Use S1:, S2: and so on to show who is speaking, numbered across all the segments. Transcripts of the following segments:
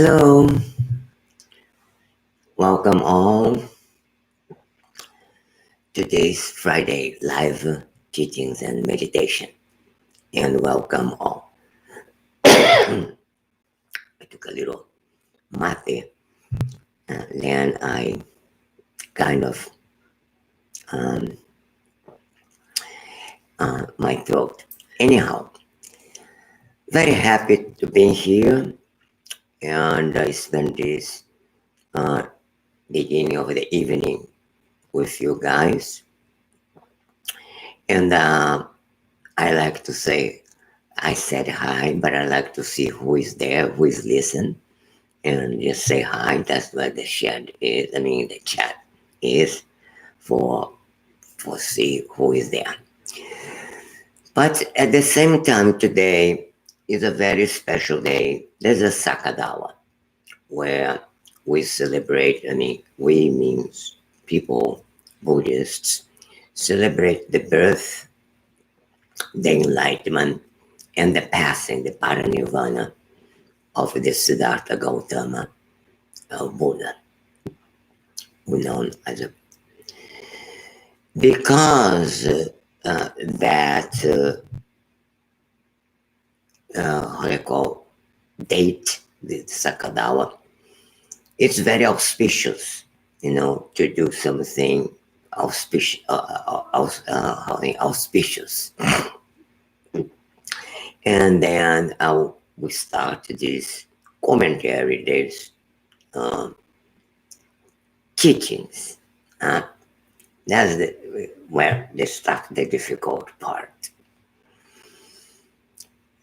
S1: Hello, welcome all. Today's Friday live teachings and meditation, and welcome all. I took a little mate, then I kind of my throat. Anyhow, very happy to be here, and I spent this beginning of the evening with you guys, and I like to say I said hi, but I like to see who is there, who is listening, and just say hi. That's what the chat is. The chat is for see who is there. But at the same time, today is a very special day. There's a Sakadawa where we celebrate. We means people, Buddhists, celebrate the birth, the enlightenment, and the passing, the paranirvana of the Siddhartha Gautama Buddha, known as a, because that how they call date, the Sakadawa, it's very auspicious, to do something auspicious. And then we start this commentary, this teachings. That's where they start the difficult part.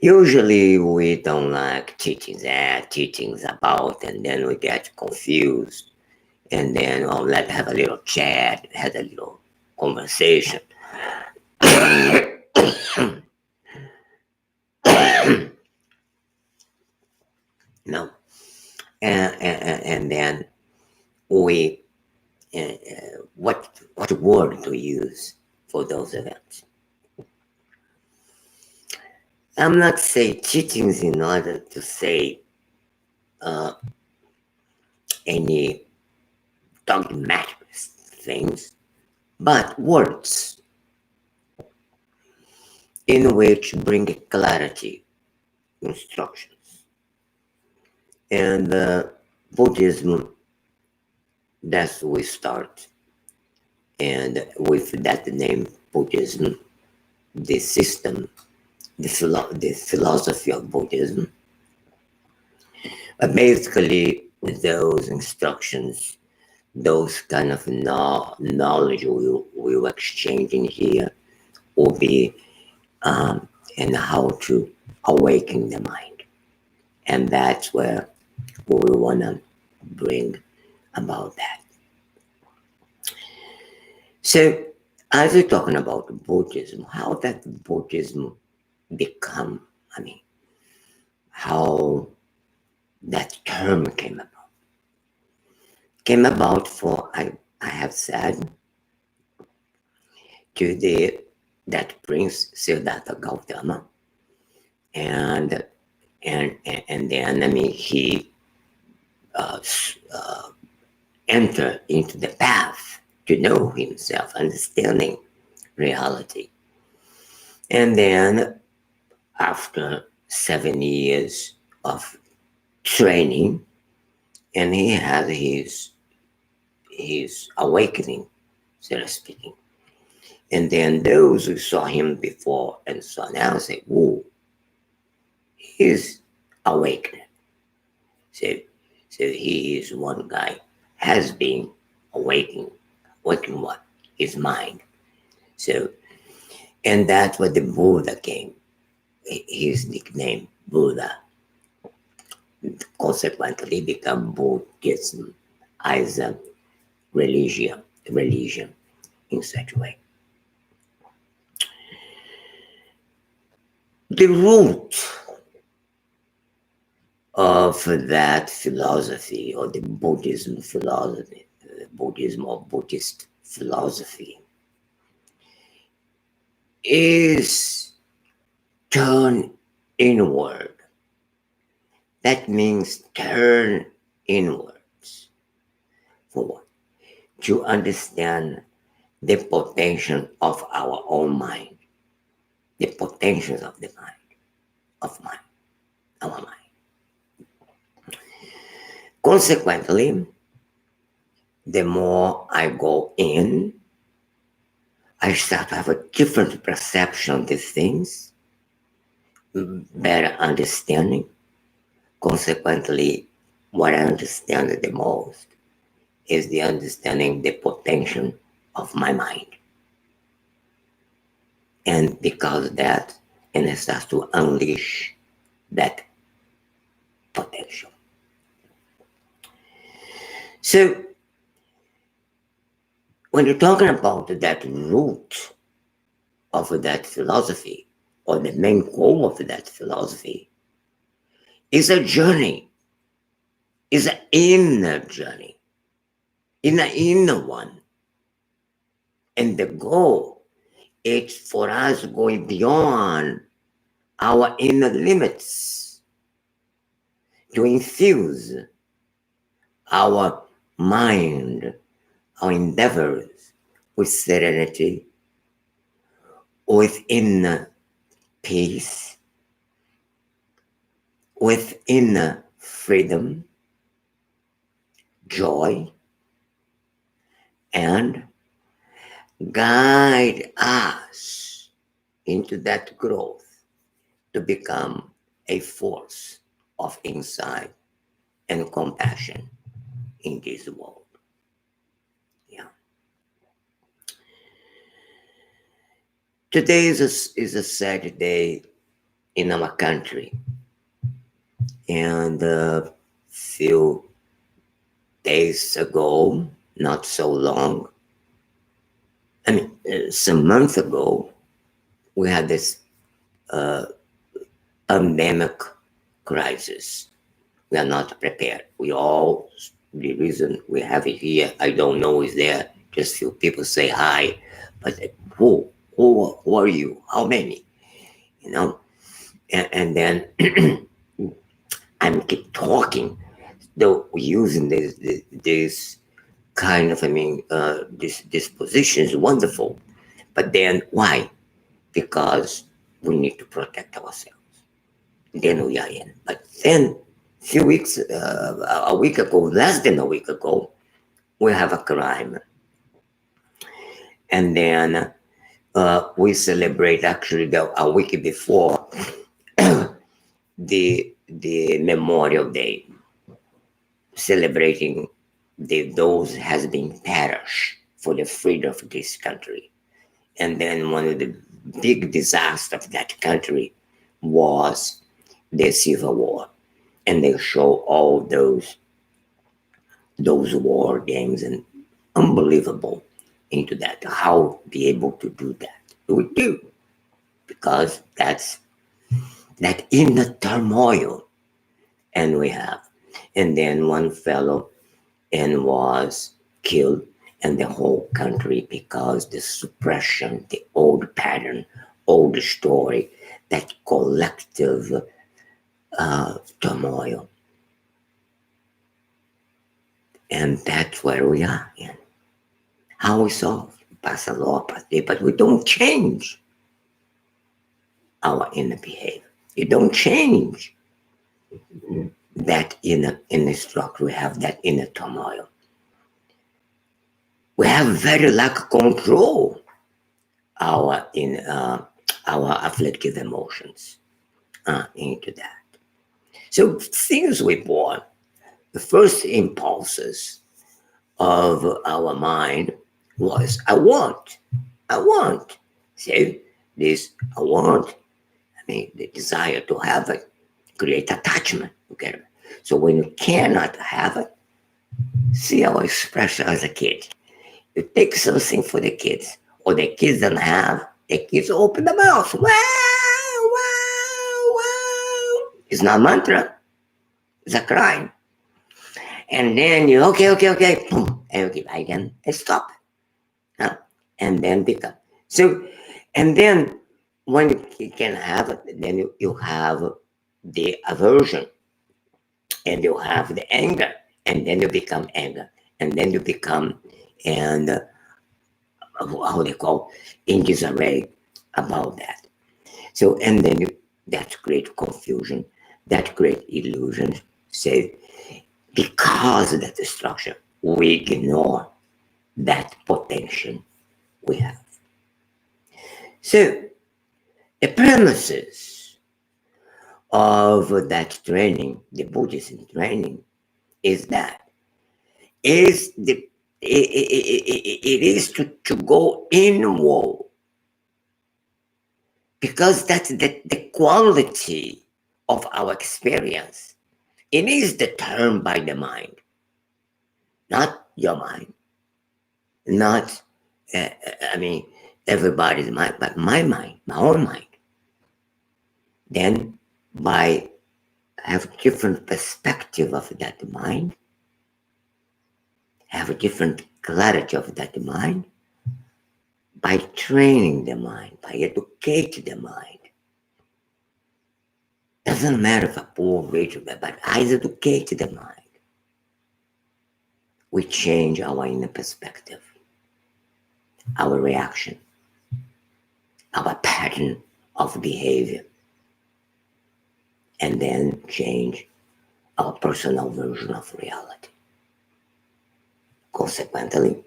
S1: Usually we don't like teachings about, and then we get confused, and then let's have a little chat, have a little conversation. No, and then we what word to use for those events. I'm not saying teachings in order to say any dogmatic things, but words in which bring clarity, instructions. And Buddhism, that's we start. And with that name, Buddhism, the system, the philosophy of Buddhism, basically those instructions, those kind of knowledge we'll exchange in here will be and how to awaken the mind. And that's where we want to bring about that. So, as we're talking about Buddhism, how that Buddhism become, how that term came about. Came about for, I have said, to that Prince Siddhartha Gautama, and then he entered into the path to know himself, understanding reality. And then after 7 years of training, and he had his awakening, so to speaking. And then those who saw him before and saw now say, whoa, he's awakened. So he is one guy, has been awakened what? His mind. So, and that's where the Buddha came. His nickname, Buddha, consequently become Buddhism as a religion in such a way. The root of that philosophy, or the Buddhism philosophy, Buddhism or Buddhist philosophy, is turned inward That means turn inwards. For what? To understand the potential of our own mind, the potentials of the mind, of mind, our mind. Consequently, the more I go in, I start to have a different perception of these things, better understanding. Consequently, what I understand the most is the understanding the potential of my mind. And because of that, and it starts to unleash that potential. So when you're talking about that root of that philosophy, or the main goal of that philosophy, is a journey, is an inner journey, in an inner one. And the goal is for us going beyond our inner limits to infuse our mind, our endeavors with serenity, with inner peace, with inner freedom, joy, and guide us into that growth to become a force of insight and compassion in this world. Yeah. Today is a sad day in our country, and a few days ago, not so long, some months ago, we had this pandemic crisis. We are not prepared. The reason we have it here, I don't know is there. Just few people say hi, but who are you? How many? You know, and then I'm keep talking, though using this kind of, this position is wonderful. But then why? Because we need to protect ourselves. Then we are in. But then few weeks, a week ago, less than a week ago, we have a crime. And then we celebrate actually a week before the Memorial Day, celebrating those has been perished for the freedom of this country. And then one of the big disasters of that country was the Civil War. And they show all those war games, and unbelievable into that, how be able to do that. We do, because that's that inner turmoil. And we have, and then one fellow and was killed, and the whole country, because the suppression, the old pattern, old story, that collective turmoil. And that's where we are in. How we solve, pass a law, but we don't change our inner behavior. You don't change that inner structure. We have that inner turmoil. We have very lack control our afflictive emotions into that. So things we born, the first impulses of our mind was I want. See, this I want, the desire to have it, create attachment. Okay? So when you cannot have it, see our expression as a kid. You take something for the kids, or the kids don't have, the kids open the mouth. Wow, wow, wow. It's not mantra, it's a cry. And then you, okay, boom, okay, again, and stop. And then pick up. So, and then when you can have it, then you have the aversion. and you have the anger, and then you become anger, and then you become, and how they call, in disarray about that. So, and then that create confusion, that create illusion. Say, because of that structure, we ignore that potential we have. So, the premises of that training, the Buddhist training, is that is the it is to go inward, because that's the quality of our experience. It is determined by the mind, not your mind, not I mean everybody's mind, but my mind, my own mind. Then by have different perspective of that mind, have a different clarity of that mind, by training the mind, by educating the mind. Doesn't matter if a poor, rich, but I educate the mind. We change our inner perspective, our reaction, our pattern of behavior, and then change our personal version of reality. Consequently,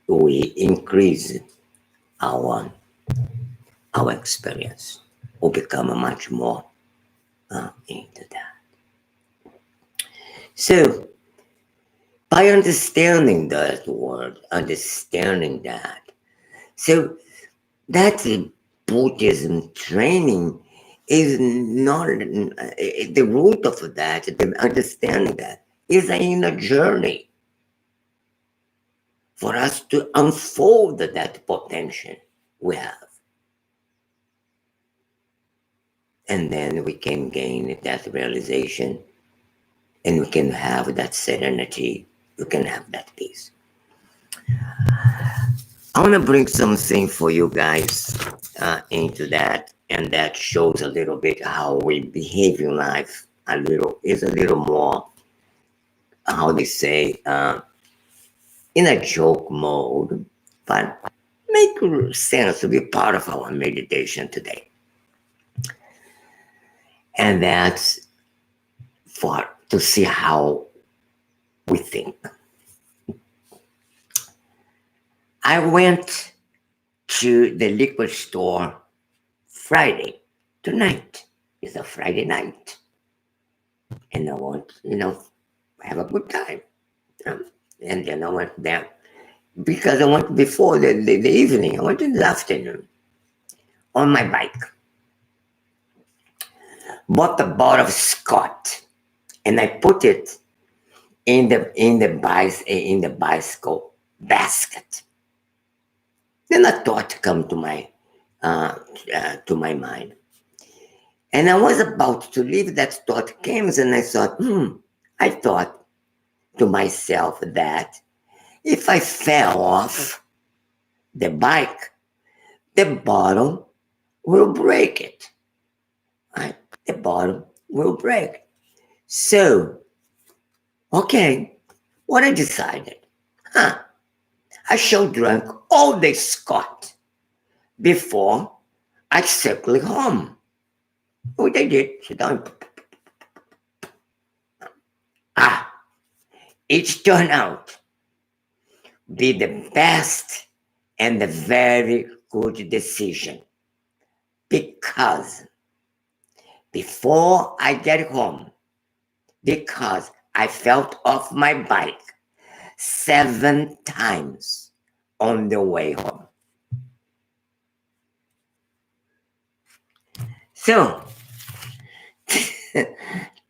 S1: we increase our experience. We become much more into that. So, by understanding that word, understanding that, so that's a Buddhism training is not the root of that, the understanding that is an inner journey for us to unfold that potential we have. And then we can gain that realization, and we can have that serenity, we can have that peace. I want to bring something for you guys into that, and that shows a little bit how we behave in life. Is a little more, how they say, in a joke mode, but make sense to be part of our meditation today. And that's to see how we think. I went to the liquor store Friday tonight. It's a Friday night. And I want, have a good time. And then I went there because I went before the evening. I went in the afternoon on my bike. Bought a bottle of Scott, and I put it in the bicycle basket. Then a thought come to my mind, and I was about to leave. That thought came, and I thought, I thought to myself that if I fell off the bike, the bottle will break it. Right? The bottle will break. So, okay, what I decided, I shall drink all the Scott before I circle home. What I did, sit down. It turned out be the best and a very good decision, because before I get home, because I felt off my bike 7 times on the way home. So, this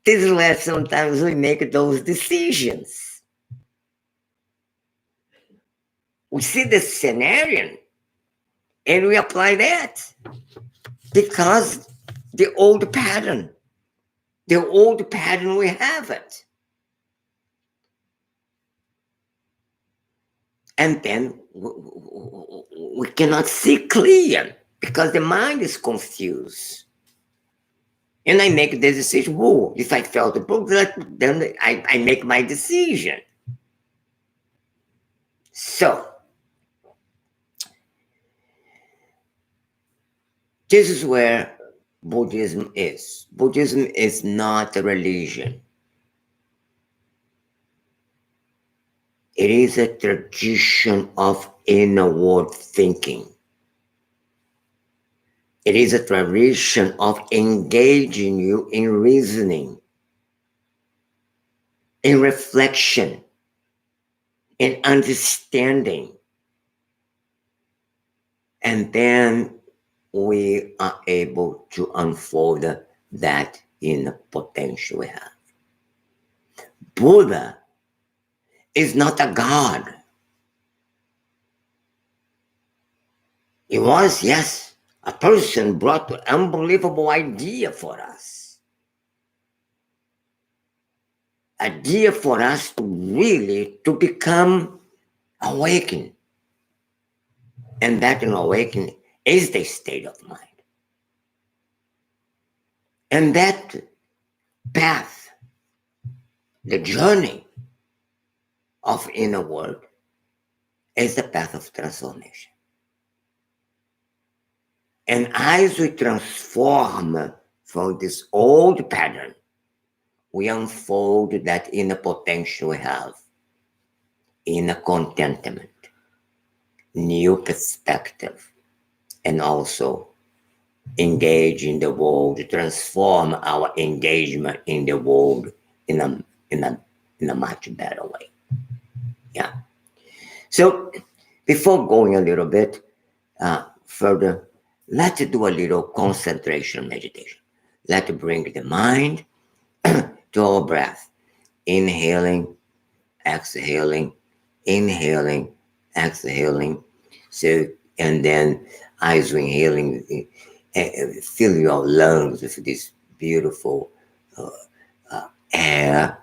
S1: is where sometimes we make those decisions. We see the scenario and we apply that, because the old pattern we have it. And then we cannot see clear because the mind is confused. And I make the decision. Whoa, if I felt the book, then I make my decision. So, this is where Buddhism is. Buddhism is not a religion, it is a tradition of inward thinking. It is a tradition of engaging you in reasoning, in reflection, in understanding. And then we are able to unfold that in potential we have. Buddha is not a god. He was, yes, a person brought an unbelievable idea for us. Idea for us to really to become awakened. And that in awakening is the state of mind. And that path, the journey of inner world, is the path of transformation. And as we transform from this old pattern, we unfold that inner potential we have, inner contentment, new perspective, and also engage in the world, transform our engagement in the world in a much better way. Yeah. So before going a little bit further, let's do a little concentration meditation. Let's bring the mind to our breath. Inhaling, exhaling, inhaling, exhaling. So, and then as we inhaling, fill your lungs with this beautiful air,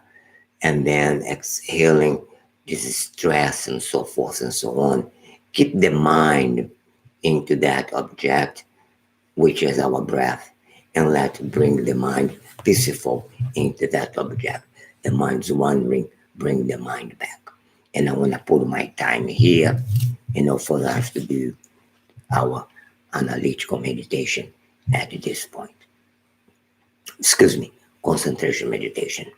S1: and then exhaling this stress and so forth and so on. Keep the mind into that object, which is our breath, and let bring the mind peaceful into that object. The mind's wandering, bring the mind back. And I want to put my time here, for us to do our analytical meditation at this point. Excuse me, concentration meditation.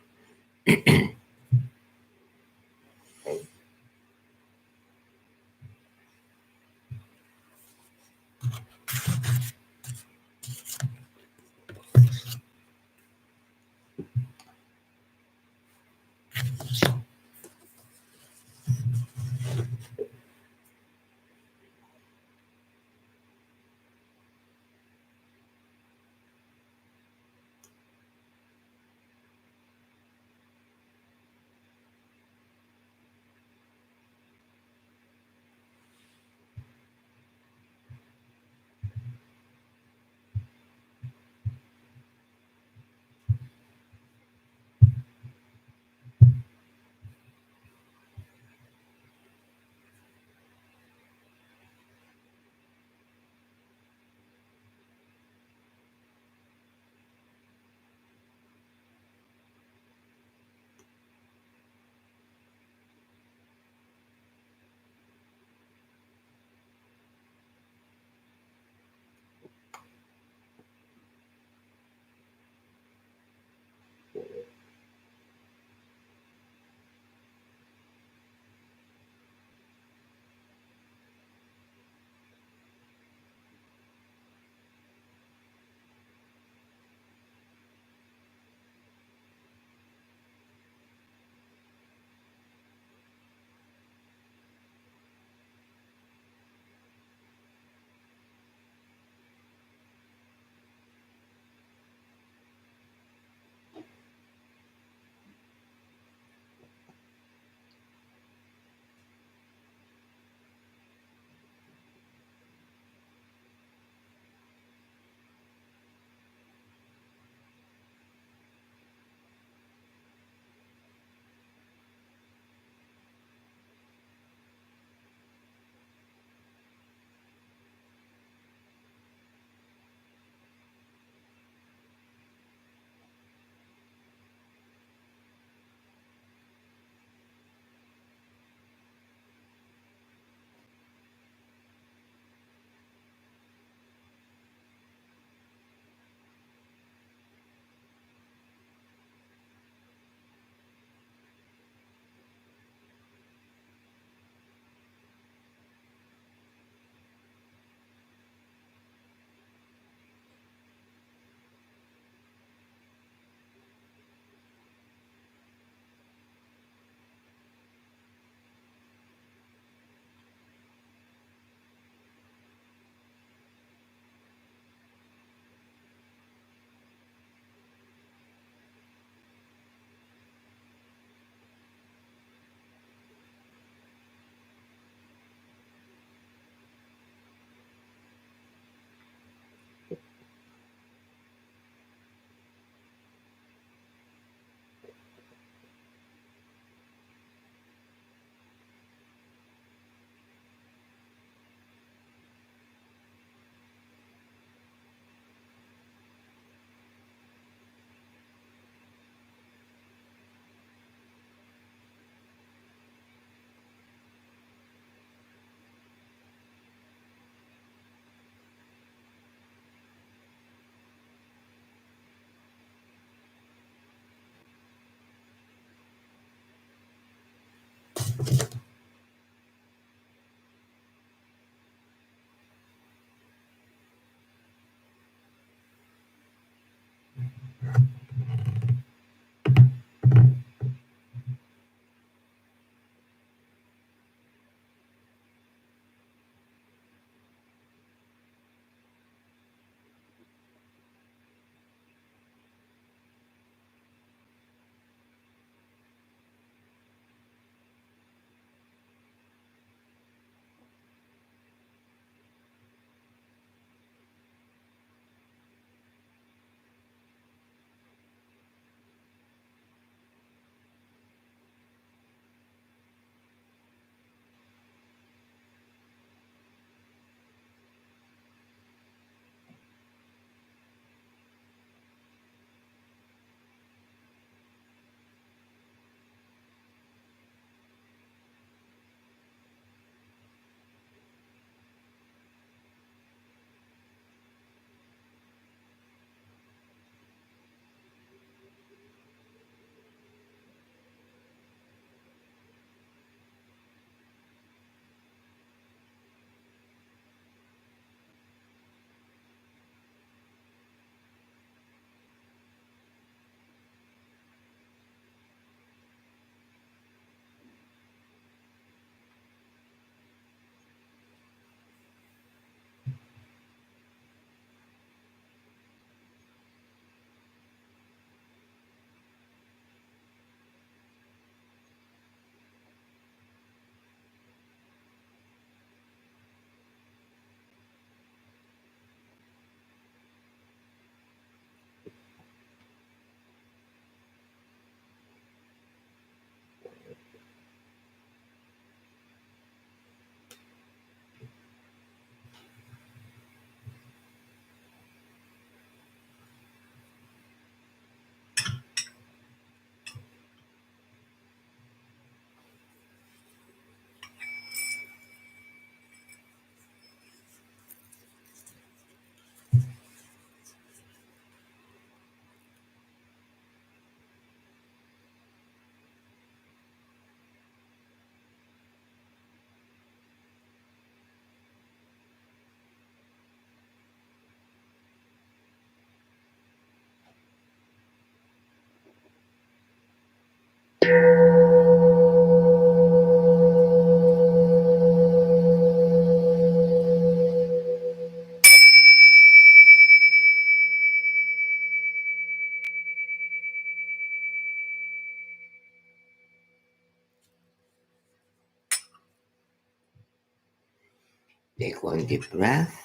S1: Take one deep breath.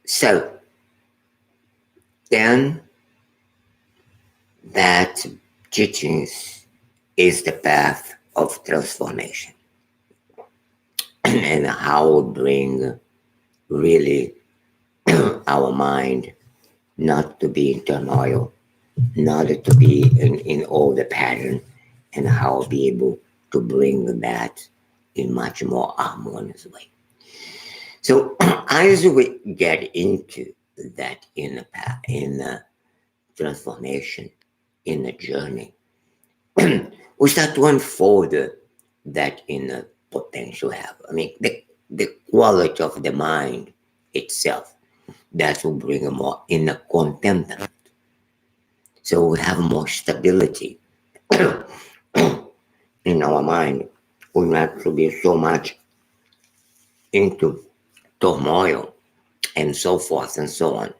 S1: So, then that teachings is the path of transformation and how bring really our mind not to be in turmoil, not to be in all the pattern, and how be able to bring that in much more harmonious way. So as we get into that in transformation, in the journey, we start to unfold that inner potential have. I mean, the quality of the mind itself that will bring a more inner contentment. So we have more stability in our mind. We not to be so much into turmoil and so forth and so on.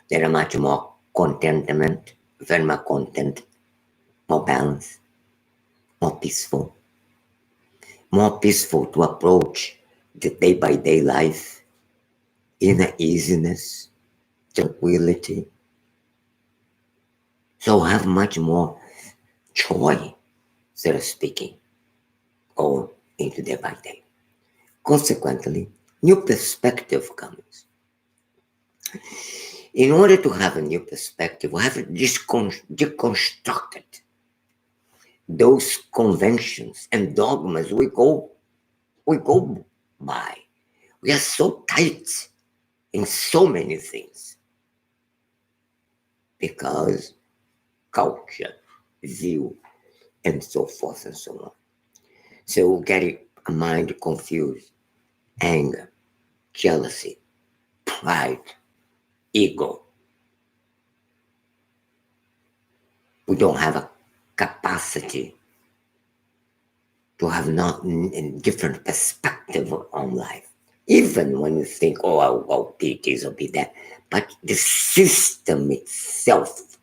S1: There are much more contentment, very much content, more balance, more peaceful to approach the day by day life in easiness, tranquility. So have much more joy, so speaking, or into day by day. Consequently, new perspective comes. In order to have a new perspective, we have to deconstruct it. Those conventions and dogmas we go by. We are so tight in so many things because culture, view, and so forth and so on. So we get a mind confused, anger, jealousy, pride, ego. We don't have a capacity to have not a different perspective on life. Even when you think, oh, I'll be this or be that. But the system itself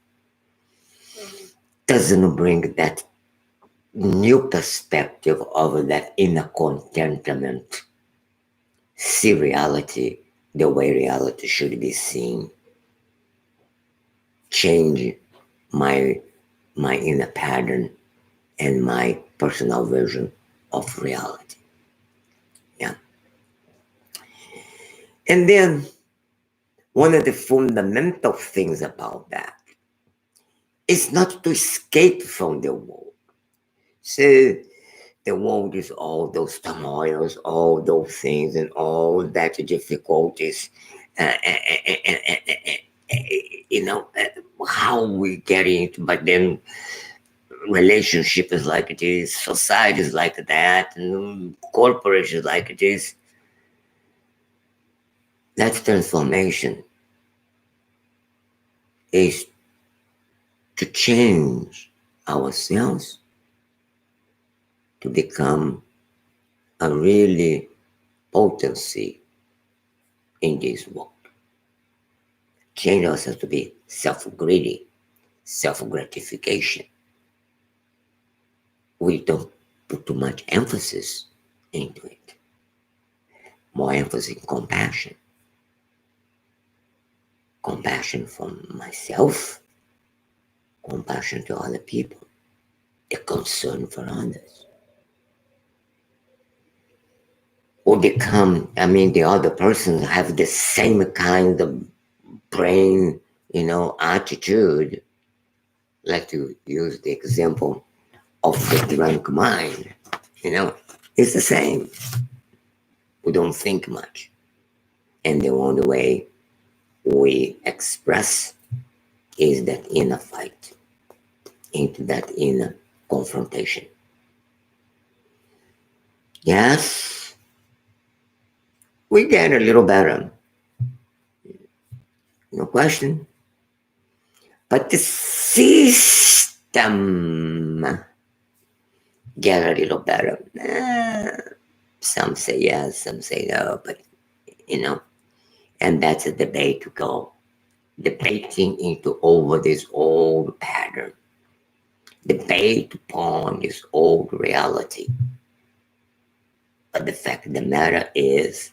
S1: doesn't bring that new perspective of that inner contentment. See reality the way reality should be seen. Change my inner pattern and my personal version of reality. Yeah. And then one of the fundamental things about that is not to escape from the world. So the world is all those turmoils, all those things, and all that difficulties. Uh, uh, uh, uh, uh, how we get into, but then relationship is like it is, society is like that, and corporations like it is. That transformation is to change ourselves to become a really potency in this world. Change ourselves to be self-greedy, self-gratification. We don't put too much emphasis into it. More emphasis in compassion. Compassion for myself, compassion to other people, a concern for others. Or become, the other person have the same kind of brain, attitude. Like to use the example of the drunk mind, it's the same. We don't think much. And the only way we express is that inner fight, into that inner confrontation. Yes, we get a little better, no question. But the system get a little better. Some say yes, some say no, but and that's a debate to go debating into over this old pattern, debate upon this old reality. But the fact of the matter is,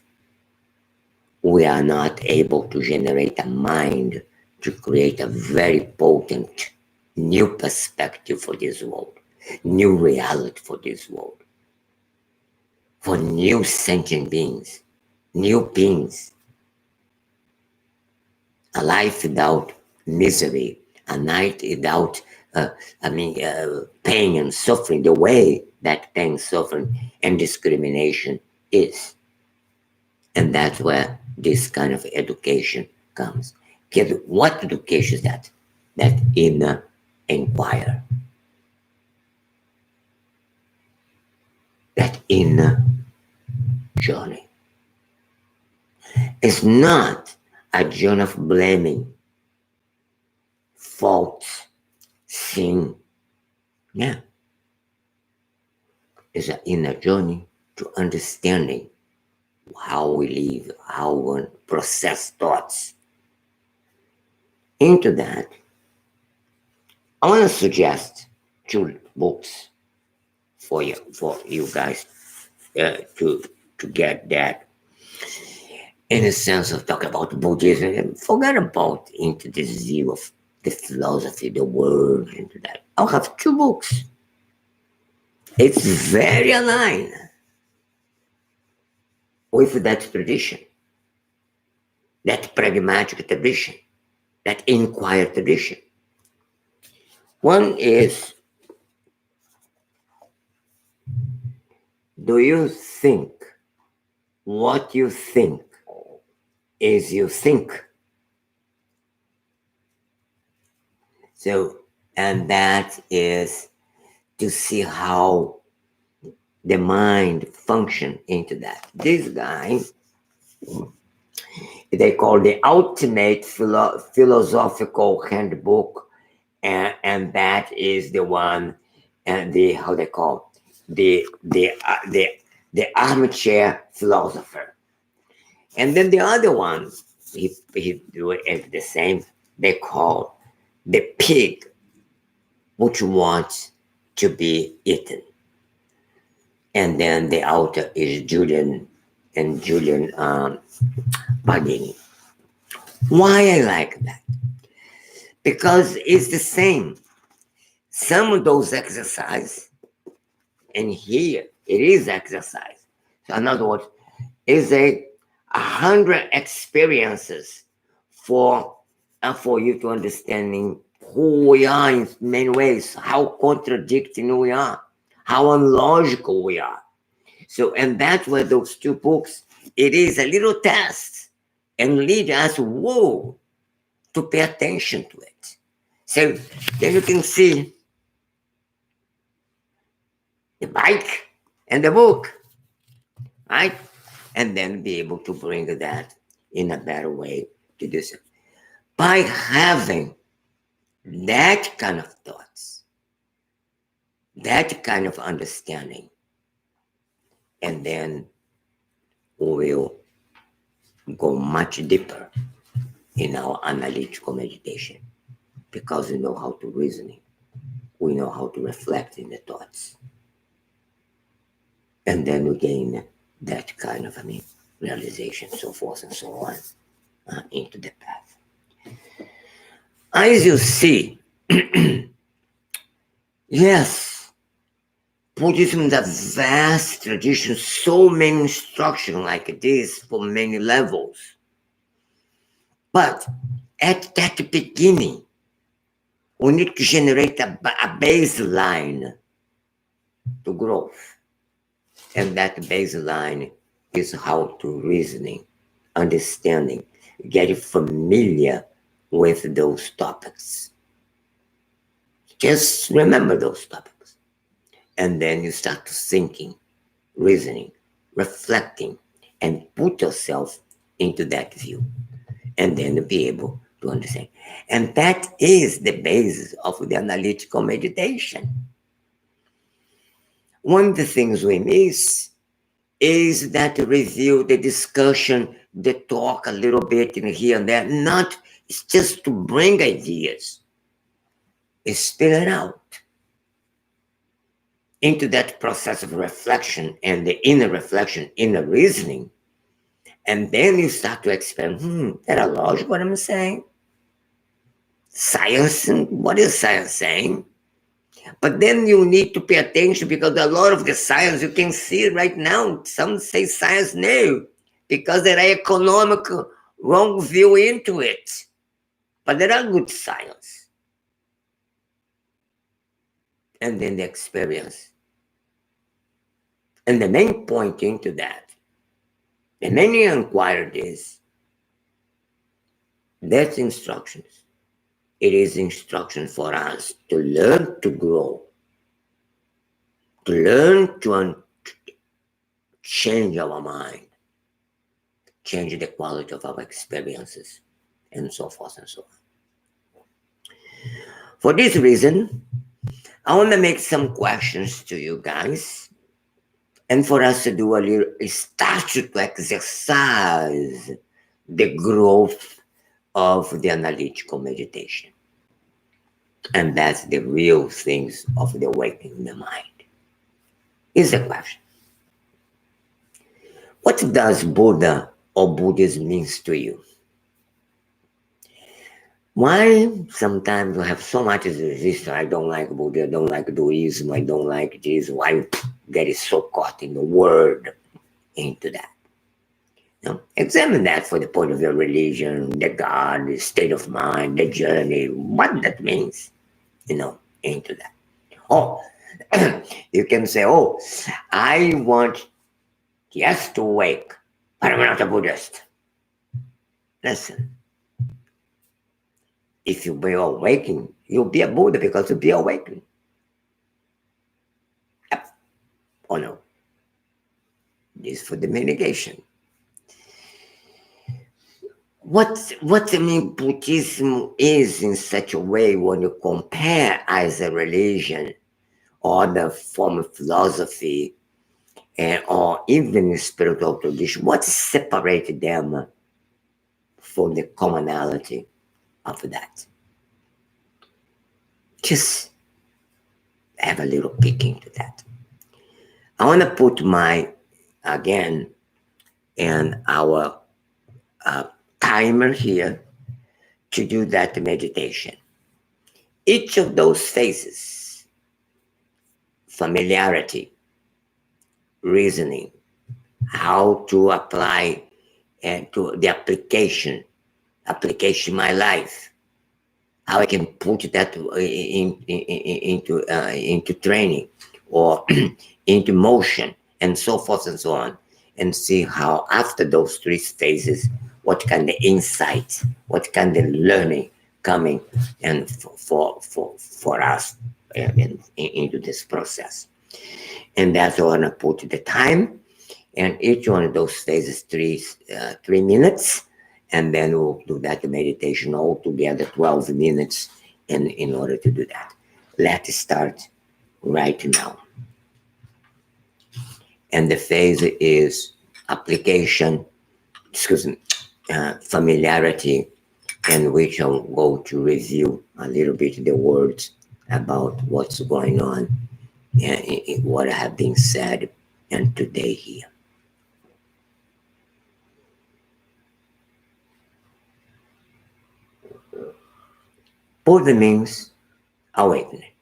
S1: we are not able to generate a mind to create a very potent new perspective for this world, new reality for this world, for new sentient beings, new beings, a life without misery, a night without, pain and suffering, the way that pain, suffering, and discrimination is. And that's where this kind of education comes. Because what education is that? That inner inquiry. That inner journey. It's not a journey of blaming, faults, sin. Yeah. It's an inner journey to understanding how we live, how we process thoughts. Into that, I want to suggest 2 books for you guys to get that, in a sense of talking about Buddhism, and forget about into this view of the philosophy, the world, into that. I'll have 2 books. It's very aligned with that tradition, that pragmatic tradition, that inquiry tradition. One is, do you think what you think is you think? So, and that is to see how the mind function into that. This guy, they call the ultimate philosophical handbook, and that is the one, and the how they call the armchair philosopher. And then the other one, he do it the same. They call the pig, which wants to be eaten. And then the author is Julian Pagini. Why I like that? Because it's the same. Some of those exercise, and here it is exercise. So in other words, is 100 experiences for you to understanding who we are in many ways, how contradicting we are, how unlogical we are. So, and that's where those 2 books, it is a little test and lead us, whoa, to pay attention to it. So then you can see the bike and the book, right? And then be able to bring that in a better way to do so. By having that kind of thoughts, that kind of understanding, and then we will go much deeper in our analytical meditation, because we know how to reasoning, we know how to reflect in the thoughts, and then we gain that kind of realization, so forth and so on, into the path. As you see, yes, Buddhism is a vast tradition, so many instructions like this for many levels. But at that beginning, we need to generate a baseline to growth. And that baseline is how to reasoning, understanding, getting familiar with those topics. Just remember those topics. And then you start to thinking, reasoning, reflecting, and put yourself into that view. And then be able to understand. And that is the basis of the analytical meditation. One of the things we miss is that review, the discussion, the talk a little bit in here and there, not It's just to bring ideas, spill it out into that process of reflection and the inner reflection, inner reasoning. And then you start to expand, that a logic what I'm saying? Science, what is science saying? But then you need to pay attention because a lot of the science you can see right now, some say science no, because there are economic wrong view into it. But there are good science. And then the experience. And the main point into that, the many inquired is, that's instructions. It is instruction for us to learn to grow, to learn to change our mind, change the quality of our experiences, and so forth and so on. For this reason, I want to make some questions to you guys, and for us to do a little, start to exercise the growth of the analytical meditation. And that's the real things of the awakening the mind. Is the question. What does Buddha or Buddhism means to you? Why sometimes we have so much resistance? I don't like Buddha, I don't like Buddhism, I don't like this. Why get so caught in the word into that? Examine that for the point of your religion, the God, the state of mind, the journey, what that means, into that. Oh, you can say, I want, yes, to wake, but I'm not a Buddhist. Listen, if you be awakened, you'll be a Buddha because you'll be awakened. Yep. Or no? This for the negation. What Buddhism is in such a way when you compare as a religion or the form of philosophy or even spiritual tradition, what separated them from the commonality of that? Just have a little peek into that. I want to put again, and our timer here to do that meditation. Each of those phases, familiarity, reasoning, how to apply and to the application in my life, how I can put that into training or into motion and so forth and so on, and see how after those three phases, what kind of insights, what kind of learning coming and for us into this process. And that's what I want to put the time, and each one of those phases 3 minutes, and then we'll do that meditation all together 12 minutes in order to do that. Let's start right now. And the phase is application, familiarity, in which I'll go to review a little bit the words about what's going on and what have been said and today here. Buddha means awakening.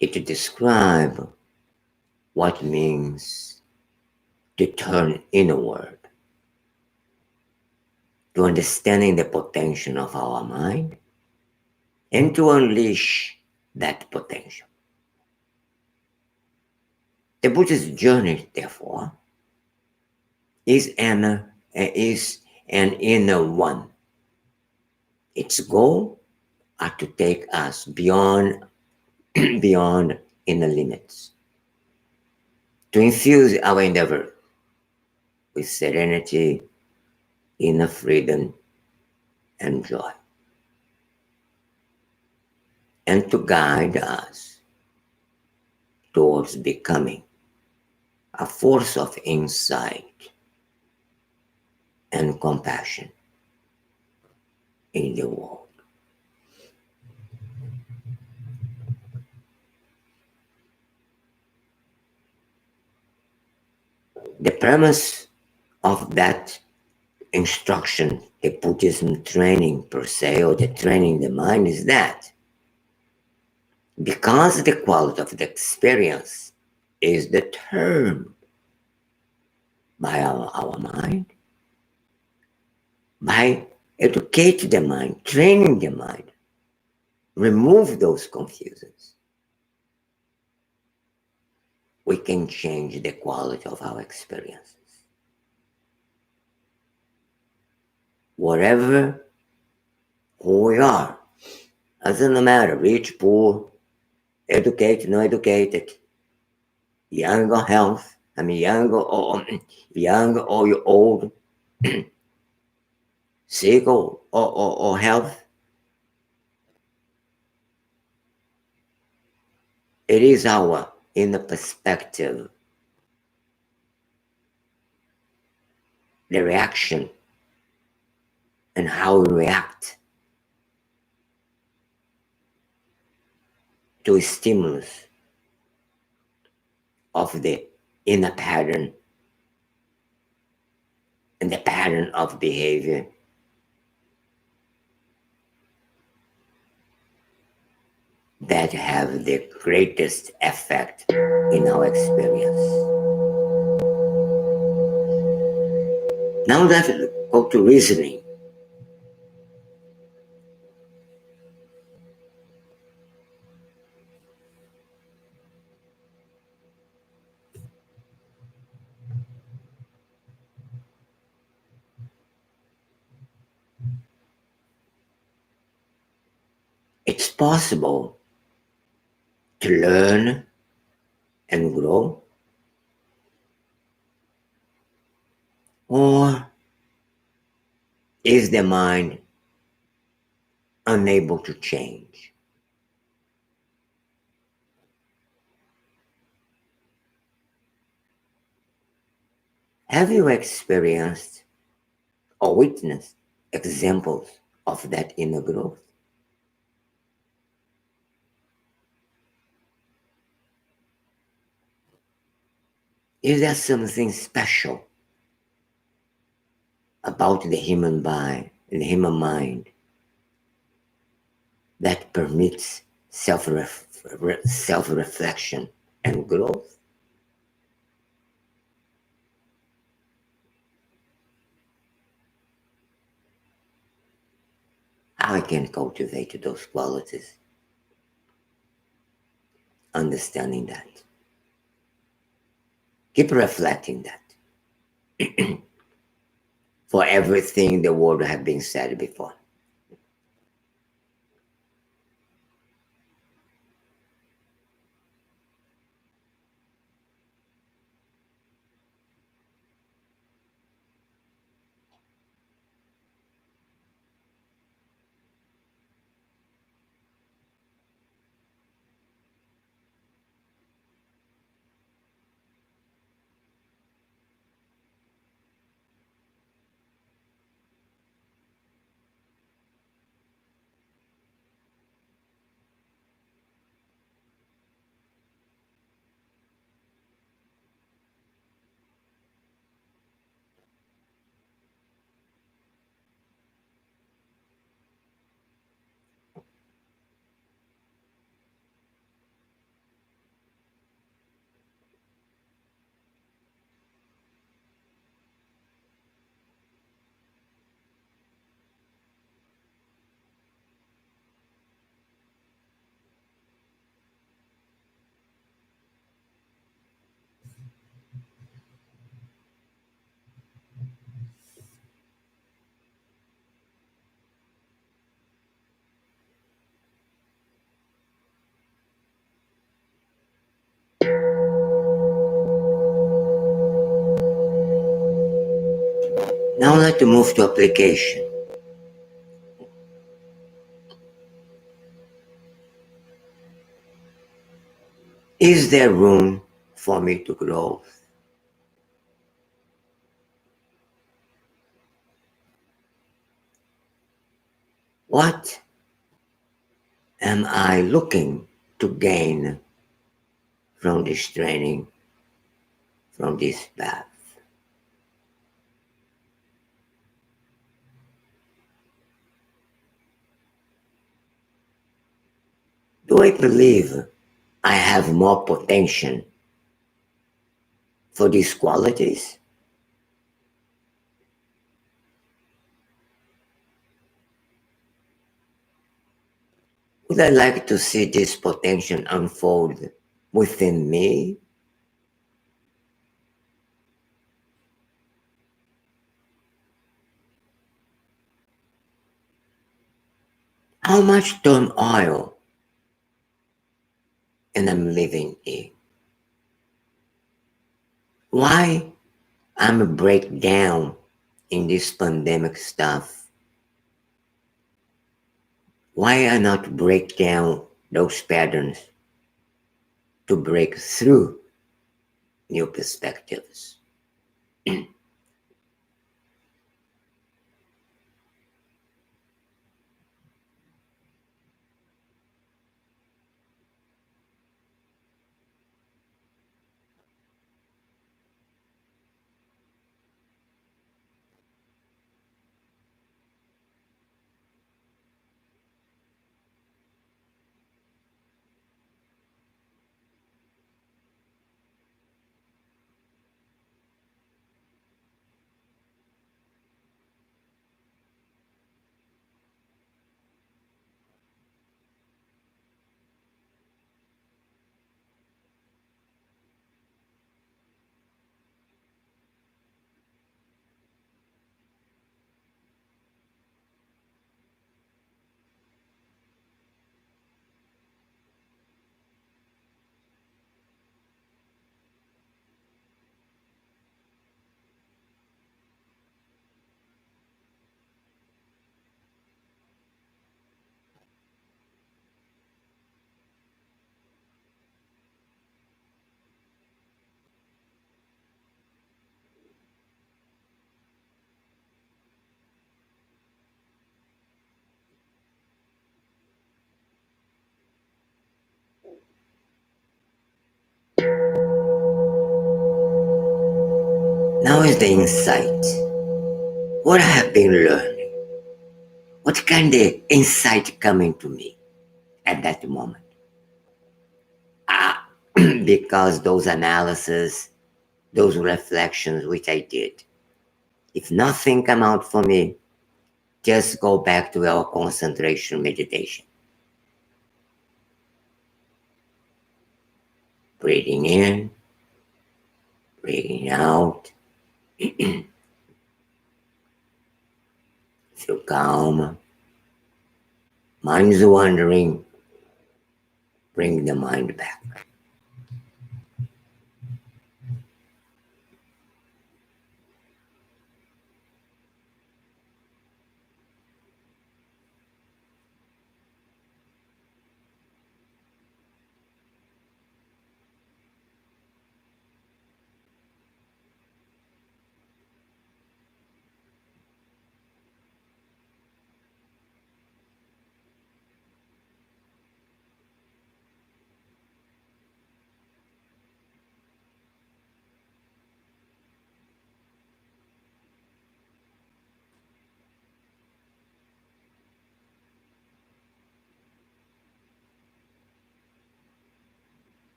S1: It describes what means to turn inward, to understanding the potential of our mind, and to unleash that potential. The Buddhist journey, therefore, is an inner one. Its goal are to take us beyond inner limits, to infuse our endeavor with serenity, inner freedom, and joy, and to guide us towards becoming a force of insight and compassion in the world. The premise of that instruction, the Buddhism training per se, or the training the mind, is that because the quality of the experience is determined by our mind, by educating the mind, training the mind, remove those confusions, we can change the quality of our experiences. Whatever who we are, doesn't matter, rich, poor, educated, not educated, young or health, young or you're old, sick or health. It is our inner perspective, the reaction, and how we react to a stimulus of the inner pattern and the pattern of behavior that have the greatest effect in our experience. Now let's go to reasoning. It's possible to learn and grow, or is the mind unable to change? Have you experienced or witnessed examples of that inner growth? Is there something special about the human body and the human mind that permits self-reflection and growth? How I can cultivate those qualities, understanding that. Keep reflecting that. For everything the word have been said before. Now let's move to application. Is there room for me to grow? What am I looking to gain from this training, from this path? Do I believe I have more potential for these qualities? Would I like to see this potential unfold within me? How much turmoil am I living in? Why I'm a breakdown in this pandemic stuff? Why I not break down those patterns to break through new perspectives? Now is the insight. What I have been learning. What kind of insight coming to me at that moment? Ah, because those analyses, those reflections which I did, if nothing come out for me, just go back to our concentration meditation. Breathing in, breathing out. Feel calm. Mind's wandering. Bring the mind back.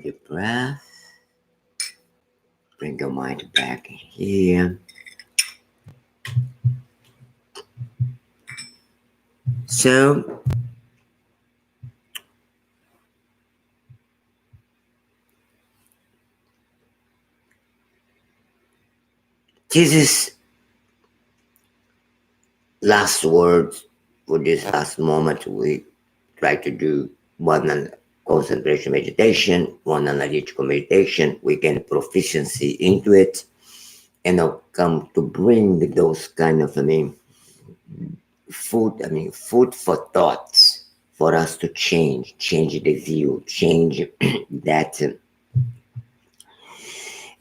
S1: deep breath. Bring your mind back here. So, this is last words for this last moment. We try to do one concentration meditation, one analytical meditation. We gain proficiency into it, and I'll come to bring those kind of, food for thoughts for us to change the view, change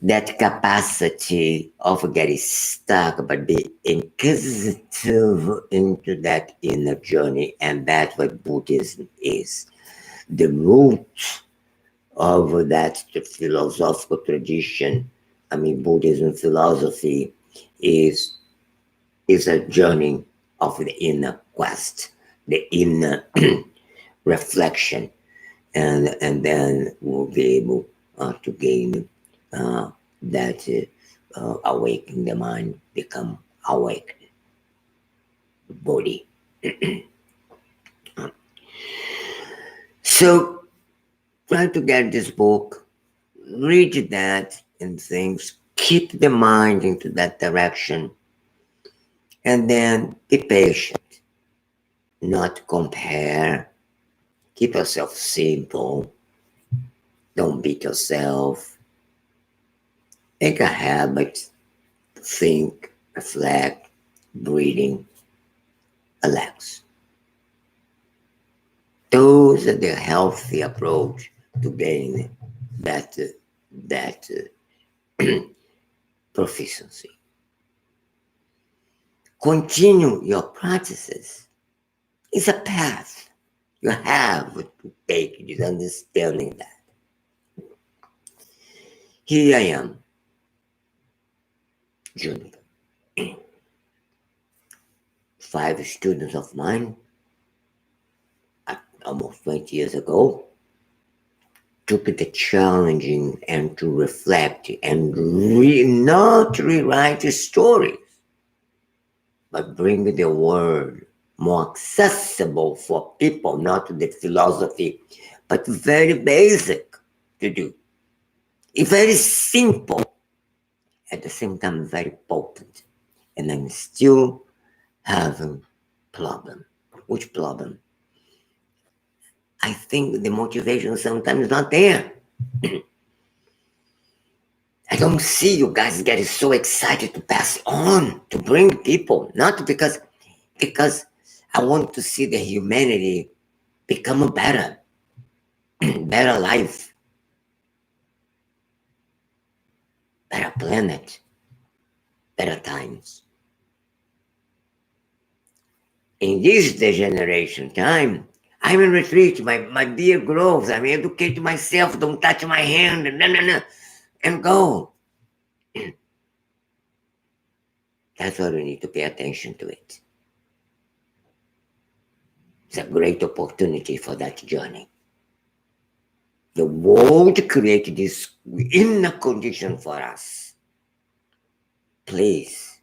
S1: that capacity of getting stuck, but be inquisitive into that inner journey. And that's what Buddhism is. The root of that philosophical tradition, Buddhism philosophy is a journey of the inner quest, the inner reflection, and then we'll be able to gain that awaken the mind, become awake body. So try to get this book, read that and things, keep the mind into that direction, and then be patient, not compare, keep yourself simple, don't beat yourself, make a habit, think, reflect, breathing, relax. Those are the healthy approach to gain that proficiency. Continue your practices. It's a path. You have to take this understanding that. Here I am, Juniper. 5 students of mine, almost 20 years ago, took the challenging and to reflect and not rewrite the stories, but bring the word more accessible for people, not the philosophy, but very basic to do. It's very simple, at the same time very potent. And I'm still having problem. Which problem? I think the motivation sometimes is not there. I don't see you guys getting so excited to pass on, to bring people, not because I want to see the humanity become a better life, better planet, better times. In this degeneration time, I'm in retreat, my beard grows, I'm educating myself, don't touch my hand, and go. That's why we need to pay attention to it. It's a great opportunity for that journey. The world created this inner condition for us. Please,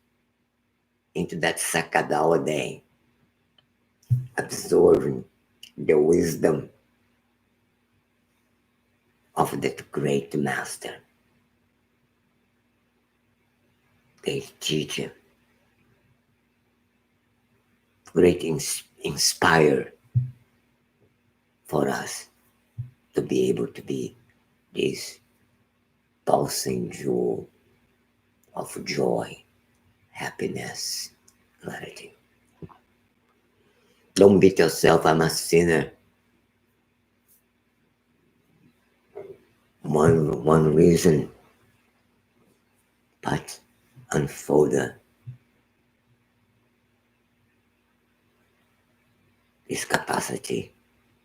S1: into that Sakadawa day, absorbing the wisdom of that great master, great teacher, great inspire for us to be able to be this pulsing jewel of joy, happiness, clarity. Don't beat yourself, I'm a sinner. One reason, but unfold this capacity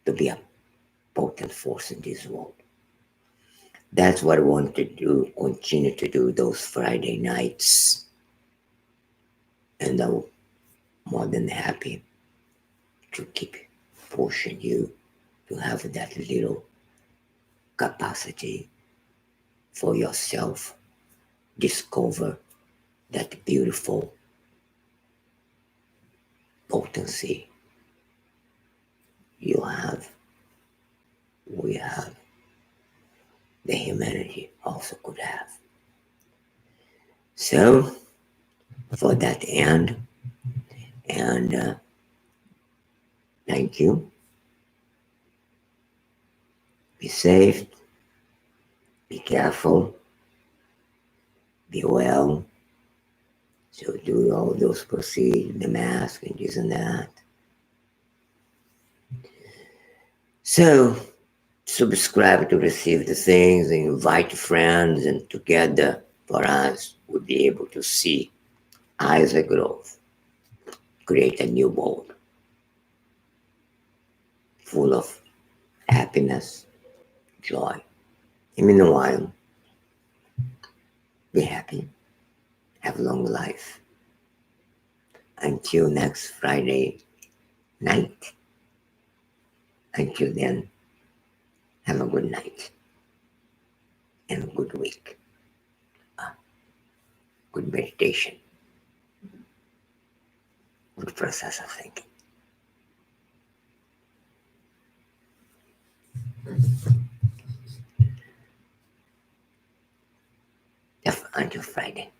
S1: to be a potent force in this world. That's what I want to do, continue to do those Friday nights. And I'm more than happy to keep pushing you to have that little capacity for yourself. Discover that beautiful potency you have, we have, the humanity also could have. So, for that end, and thank you. Be safe, be careful, be well. So do all those procedures, the mask and this and that. So subscribe to receive the things and invite friends, and together for us we'll be able to see as a growth, create a new world full of happiness, joy. And meanwhile, be happy, have a long life. Until next Friday night. Until then, have a good night and a good week. Good meditation, good process of thinking. Until Friday.